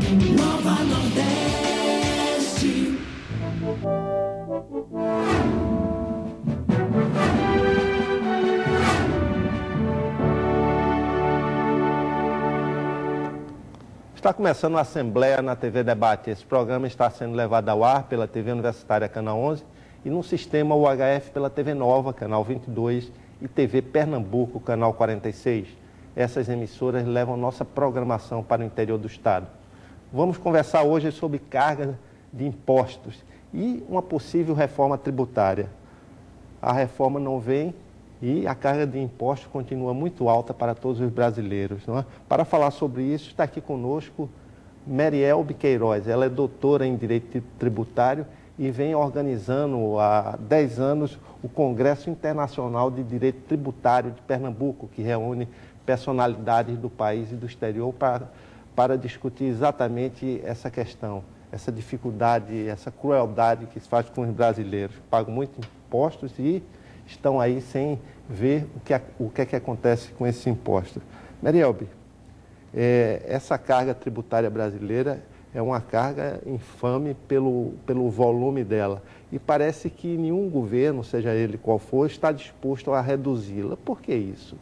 Nova Nordeste. Está começando a Assembleia na TV Debate. Esse programa está sendo levado ao ar pela TV Universitária Canal 11 e no sistema UHF pela TV Nova, Canal 22 e TV Pernambuco, Canal 46. Essas emissoras levam nossa programação para o interior do estado. Vamos conversar hoje sobre carga de impostos e uma possível reforma tributária. A reforma não vem e a carga de impostos continua muito alta para todos os brasileiros, não é? Para falar sobre isso, está aqui conosco Merielbe Queiroz. Ela é doutora em Direito Tributário e vem organizando há 10 anos o Congresso Internacional de Direito Tributário de Pernambuco, que reúne personalidades do país e do exterior para discutir exatamente essa questão, essa dificuldade, essa crueldade que se faz com os brasileiros. Pagam muitos impostos e estão aí sem ver o que é que acontece com esses impostos. Merielbe, essa carga tributária brasileira é uma carga infame pelo volume dela. E parece que nenhum governo, seja ele qual for, está disposto a reduzi-la. Por que isso?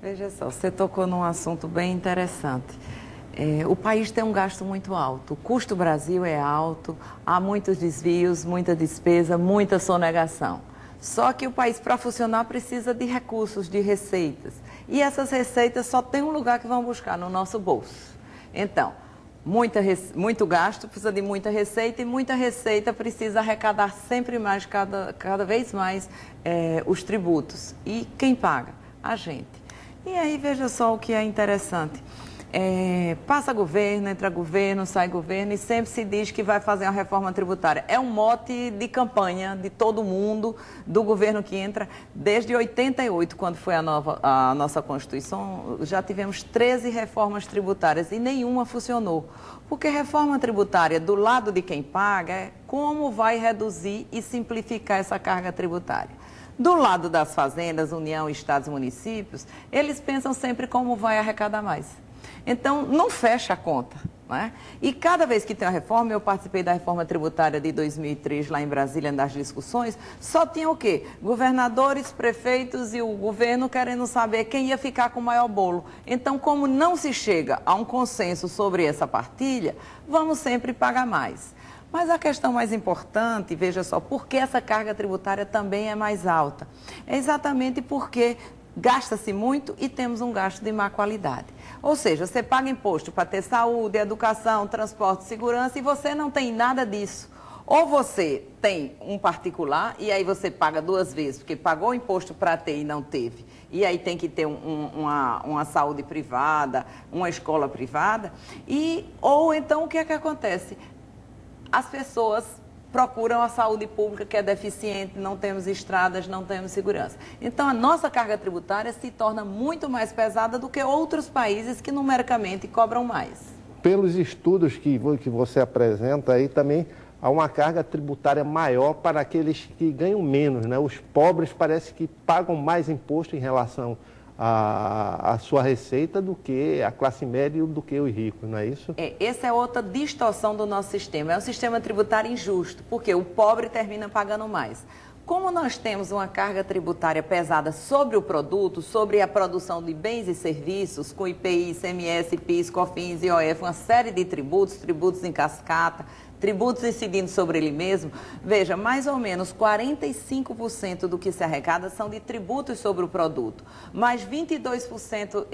Veja só, você tocou num assunto bem interessante. O país tem um gasto muito alto, o custo Brasil é alto, há muitos desvios, muita despesa, muita sonegação. Só que o país, para funcionar, precisa de recursos, de receitas. E essas receitas só tem um lugar que vão buscar, no nosso bolso. Então, muito gasto precisa de muita receita e muita receita precisa arrecadar sempre mais, cada vez mais, os tributos. E quem paga? A gente. E aí, veja só o que é interessante. Passa governo, entra governo, sai governo e sempre se diz que vai fazer uma reforma tributária. É um mote de campanha de todo mundo, do governo que entra. Desde 88, quando foi a nossa Constituição, já tivemos 13 reformas tributárias e nenhuma funcionou. Porque reforma tributária, do lado de quem paga, é como vai reduzir e simplificar essa carga tributária. Do lado das fazendas, União, Estados e municípios, eles pensam sempre como vai arrecadar mais. Então, não fecha a conta, né? E cada vez que tem uma reforma, eu participei da reforma tributária de 2003 lá em Brasília, nas discussões, só tinha o quê? Governadores, prefeitos e o governo querendo saber quem ia ficar com o maior bolo. Então, como não se chega a um consenso sobre essa partilha, vamos sempre pagar mais. Mas a questão mais importante, veja só, por que essa carga tributária também é mais alta? É exatamente porque gasta-se muito e temos um gasto de má qualidade. Ou seja, você paga imposto para ter saúde, educação, transporte, segurança e você não tem nada disso. Ou você tem um particular e aí você paga duas vezes, porque pagou o imposto para ter e não teve. E aí tem que ter uma saúde privada, uma escola privada. Ou então o que é que acontece? As pessoas procuram a saúde pública que é deficiente, não temos estradas, não temos segurança. Então, a nossa carga tributária se torna muito mais pesada do que outros países que numericamente cobram mais. Pelos estudos que você apresenta aí também, há uma carga tributária maior para aqueles que ganham menos, né? Os pobres parece que pagam mais imposto em relação à sua receita do que a classe média e do que os ricos, não é isso? Essa é outra distorção do nosso sistema. É um sistema tributário injusto, porque o pobre termina pagando mais. Como nós temos uma carga tributária pesada sobre o produto, sobre a produção de bens e serviços, com IPI, ICMS, PIS, COFINS, IOF, uma série de tributos em cascata, tributos incidindo sobre ele mesmo, veja, mais ou menos 45% do que se arrecada são de tributos sobre o produto, mais 22%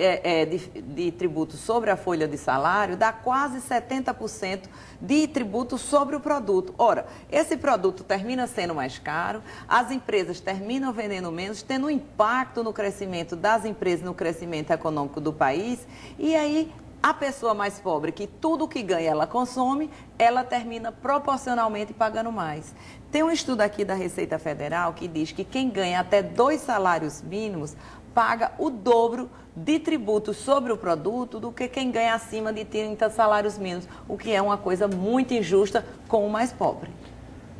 de tributos sobre a folha de salário, dá quase 70% de tributos sobre o produto. Ora, esse produto termina sendo mais caro, as empresas terminam vendendo menos, tendo um impacto no crescimento das empresas, no crescimento econômico do país, e aí a pessoa mais pobre, que tudo que ganha ela consome, ela termina proporcionalmente pagando mais. Tem um estudo aqui da Receita Federal que diz que quem ganha até 2 salários mínimos paga o dobro de tributos sobre o produto do que quem ganha acima de 30 salários mínimos, o que é uma coisa muito injusta com o mais pobre.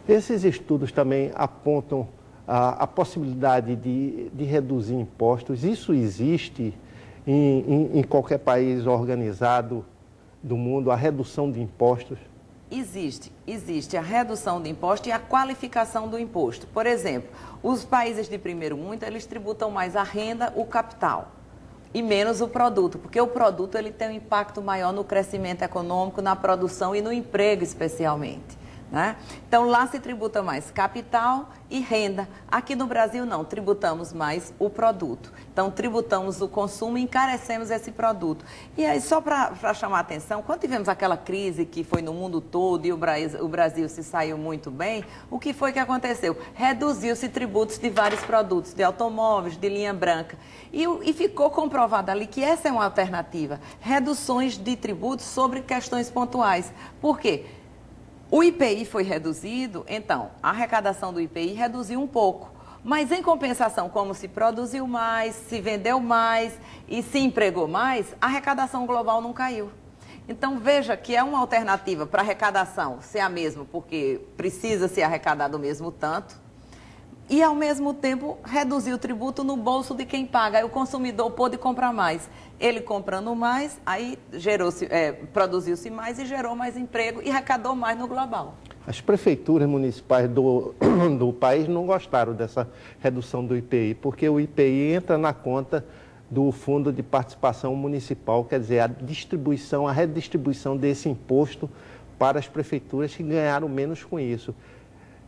Esses estudos também apontam a possibilidade de reduzir impostos. Isso existe em qualquer país organizado do mundo, a redução de impostos? Existe a redução de imposto e a qualificação do imposto. Por exemplo, os países de primeiro mundo, eles tributam mais a renda, o capital, e menos o produto, porque o produto ele tem um impacto maior no crescimento econômico, na produção e no emprego especialmente. Né? Então, lá se tributa mais capital e renda. Aqui no Brasil, não, tributamos mais o produto. Então, tributamos o consumo e encarecemos esse produto. E aí, só para chamar a atenção, quando tivemos aquela crise que foi no mundo todo e o Brasil se saiu muito bem, o que foi que aconteceu? Reduziu-se tributos de vários produtos, de automóveis, de linha branca. E ficou comprovado ali que essa é uma alternativa. Reduções de tributos sobre questões pontuais. Por quê? O IPI foi reduzido, então, a arrecadação do IPI reduziu um pouco. Mas, em compensação, como se produziu mais, se vendeu mais e se empregou mais, a arrecadação global não caiu. Então, veja que é uma alternativa para a arrecadação ser a mesma, porque precisa se arrecadar do mesmo tanto, e, ao mesmo tempo, reduzir o tributo no bolso de quem paga. Aí o consumidor pôde comprar mais. Ele comprando mais, aí produziu-se mais e gerou mais emprego e arrecadou mais no global. As prefeituras municipais do país não gostaram dessa redução do IPI, porque o IPI entra na conta do Fundo de Participação Municipal, quer dizer, a redistribuição desse imposto para as prefeituras que ganharam menos com isso.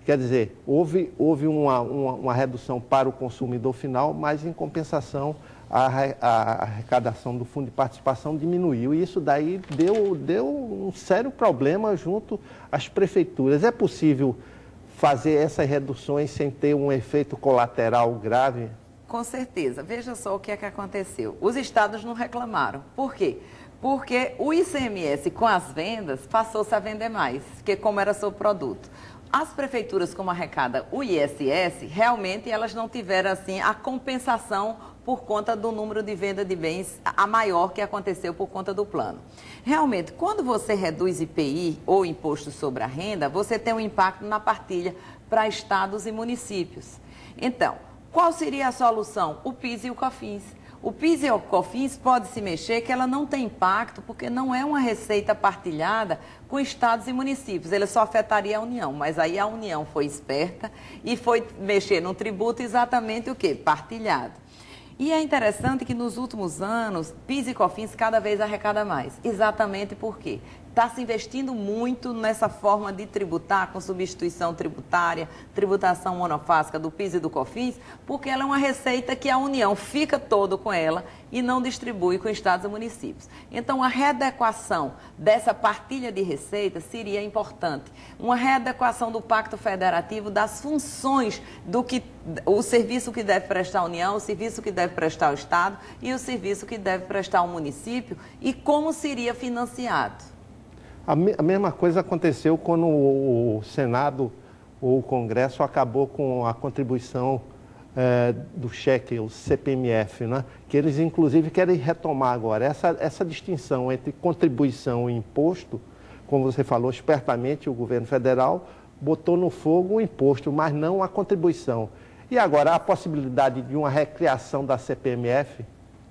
Quer dizer, houve uma redução para o consumidor final, mas, em compensação, a arrecadação do Fundo de Participação diminuiu. E isso daí deu um sério problema junto às prefeituras. É possível fazer essas reduções sem ter um efeito colateral grave? Com certeza. Veja só o que é que aconteceu. Os estados não reclamaram. Por quê? Porque o ICMS, com as vendas, passou-se a vender mais, que como era seu produto. As prefeituras, como arrecada o ISS, realmente elas não tiveram assim a compensação por conta do número de venda de bens, a maior que aconteceu por conta do plano. Realmente, quando você reduz IPI ou Imposto sobre a Renda, você tem um impacto na partilha para estados e municípios. Então, qual seria a solução? O PIS e o COFINS. O PIS e o COFINS pode se mexer, que ela não tem impacto, porque não é uma receita partilhada com estados e municípios. Ele só afetaria a União, mas aí a União foi esperta e foi mexer num tributo exatamente o quê? Partilhado. E é interessante que nos últimos anos, PIS e COFINS cada vez arrecada mais. Exatamente por quê? Está se investindo muito nessa forma de tributar com substituição tributária, tributação monofásica do PIS e do COFINS, porque ela é uma receita que a União fica todo com ela e não distribui com estados e municípios. Então, a readequação dessa partilha de receita seria importante. Uma readequação do Pacto Federativo das funções o serviço que deve prestar a União, o serviço que deve prestar o Estado e o serviço que deve prestar o município e como seria financiado. A mesma coisa aconteceu quando o Senado ou o Congresso acabou com a contribuição do cheque, o CPMF, né? Que eles, inclusive, querem retomar agora. Essa distinção entre contribuição e imposto, como você falou, espertamente o governo federal botou no fogo o imposto, mas não a contribuição. E agora, a possibilidade de uma recriação da CPMF?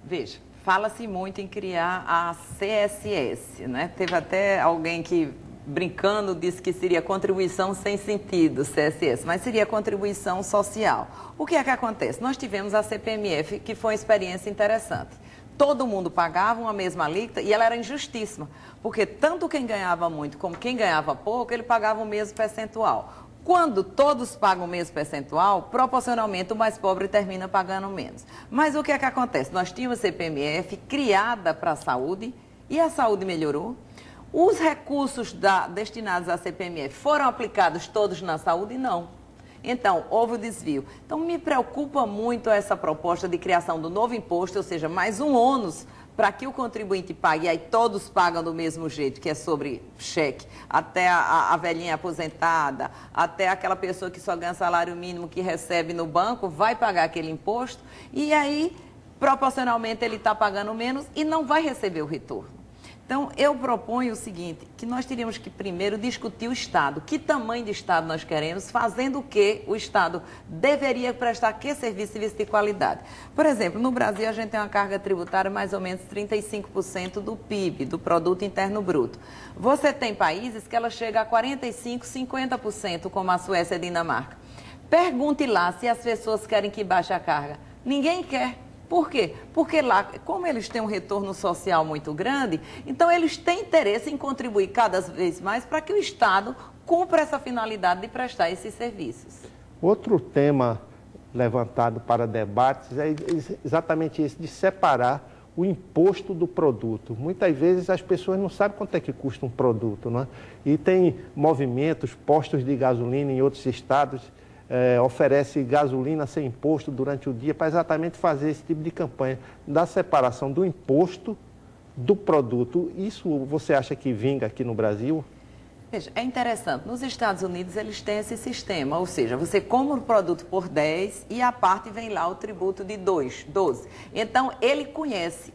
Veja. Fala-se muito em criar a CSS, né? Teve até alguém que, brincando, disse que seria contribuição sem sentido, CSS, mas seria contribuição social. O que é que acontece? Nós tivemos a CPMF, que foi uma experiência interessante. Todo mundo pagava uma mesma alíquota e ela era injustíssima, porque tanto quem ganhava muito como quem ganhava pouco, ele pagava o mesmo percentual. Quando todos pagam o mesmo percentual, proporcionalmente o mais pobre termina pagando menos. Mas o que é que acontece? Nós tínhamos a CPMF criada para a saúde e a saúde melhorou. Os recursos destinados à CPMF foram aplicados todos na saúde? Não. Então, houve o desvio. Então, me preocupa muito essa proposta de criação do novo imposto, ou seja, mais um ônus para que o contribuinte pague, e aí todos pagam do mesmo jeito, que é sobre cheque, até a velhinha aposentada, até aquela pessoa que só ganha salário mínimo que recebe no banco, vai pagar aquele imposto, e aí, proporcionalmente, ele está pagando menos e não vai receber o retorno. Então, eu proponho o seguinte, que nós teríamos que primeiro discutir o Estado. Que tamanho de Estado nós queremos, fazendo o que o Estado deveria prestar, que serviço de qualidade. Por exemplo, no Brasil a gente tem uma carga tributária mais ou menos 35% do PIB, do Produto Interno Bruto. Você tem países que ela chega a 45%, 50%, como a Suécia e a Dinamarca. Pergunte lá se as pessoas querem que baixe a carga. Ninguém quer. Por quê? Porque lá, como eles têm um retorno social muito grande, então eles têm interesse em contribuir cada vez mais para que o Estado cumpra essa finalidade de prestar esses serviços. Outro tema levantado para debates é exatamente esse, de separar o imposto do produto. Muitas vezes as pessoas não sabem quanto é que custa um produto, não é? E tem movimentos, postos de gasolina em outros estados, oferece gasolina sem imposto durante o dia para exatamente fazer esse tipo de campanha da separação do imposto do produto. Isso você acha que vinga aqui no Brasil? Veja, é interessante, nos Estados Unidos eles têm esse sistema, ou seja, você compra o produto por 10 e a parte vem lá o tributo de 12. Então, ele conhece,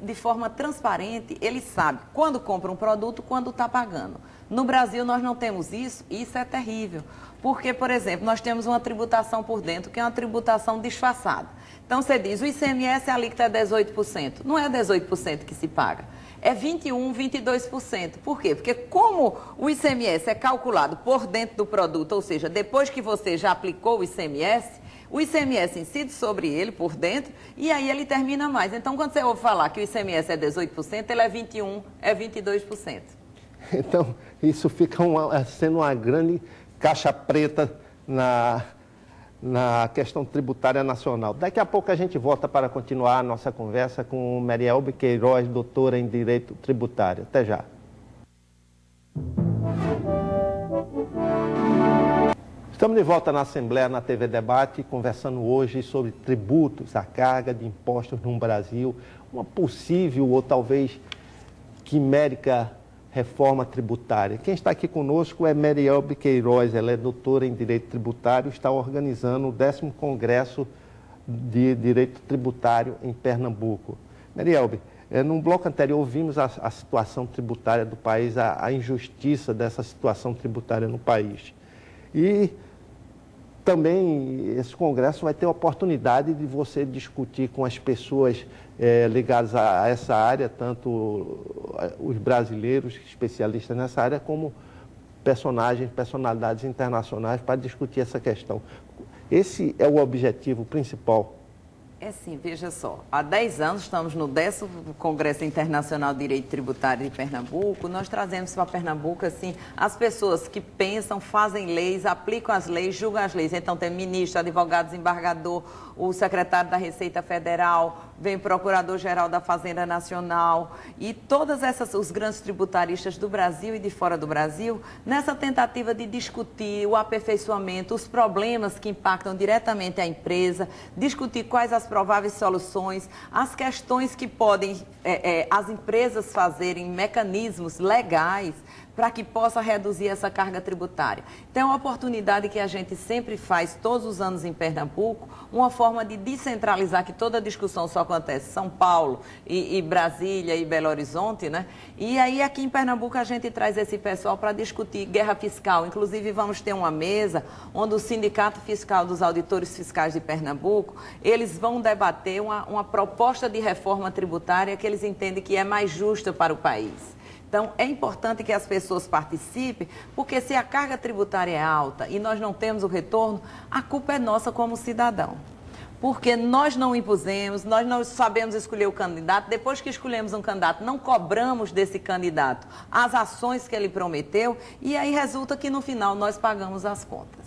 de forma transparente, ele sabe quando compra um produto, quando está pagando. No Brasil nós não temos isso, e isso é terrível, porque, por exemplo, nós temos uma tributação por dentro, que é uma tributação disfarçada. Então, você diz, o ICMS, a alíquota é 18%, não é 18% que se paga. É 21%, 22%. Por quê? Porque como o ICMS é calculado por dentro do produto, ou seja, depois que você já aplicou o ICMS incide sobre ele por dentro e aí ele termina mais. Então, quando você ouve falar que o ICMS é 18%, ele é 21%, é 22%. Então, isso fica sendo uma grande caixa preta na questão tributária nacional. Daqui a pouco a gente volta para continuar a nossa conversa com Marielbe Queiroz, doutora em Direito Tributário. Até já. Estamos de volta na Assembleia, na TV Debate, conversando hoje sobre tributos, a carga de impostos no Brasil, uma possível ou talvez quimérica reforma tributária. Quem está aqui conosco é Marielbe Queiroz, ela é doutora em Direito Tributário, está organizando o 10º Congresso de Direito Tributário em Pernambuco. Marielbe, num bloco anterior ouvimos a situação tributária do país, a injustiça dessa situação tributária no país. E também esse congresso vai ter a oportunidade de você discutir com as pessoas ligadas a essa área, tanto os brasileiros, especialistas nessa área, como personalidades internacionais, para discutir essa questão. Esse é o objetivo principal. É sim, veja só, há 10 anos estamos no 10º Congresso Internacional de Direito Tributário de Pernambuco. Nós trazemos para Pernambuco, assim, as pessoas que pensam, fazem leis, aplicam as leis, julgam as leis. Então tem ministro, advogado, desembargador, o secretário da Receita Federal, vem o Procurador-Geral da Fazenda Nacional e todas os grandes tributaristas do Brasil e de fora do Brasil, nessa tentativa de discutir o aperfeiçoamento, os problemas que impactam diretamente a empresa, discutir quais as prováveis soluções, as questões que podem as empresas fazerem, mecanismos legais para que possa reduzir essa carga tributária. Então, é uma oportunidade que a gente sempre faz, todos os anos em Pernambuco, uma forma de descentralizar, que toda discussão só acontece em São Paulo e Brasília e Belo Horizonte, né? E aí, aqui em Pernambuco, a gente traz esse pessoal para discutir guerra fiscal. Inclusive, vamos ter uma mesa onde o Sindicato Fiscal dos Auditores Fiscais de Pernambuco, eles vão debater uma proposta de reforma tributária que eles entendem que é mais justa para o país. Então, é importante que as pessoas participem, porque se a carga tributária é alta e nós não temos o retorno, a culpa é nossa como cidadão. Porque nós não impusemos, nós não sabemos escolher o candidato, depois que escolhemos um candidato, não cobramos desse candidato as ações que ele prometeu, e aí resulta que no final nós pagamos as contas.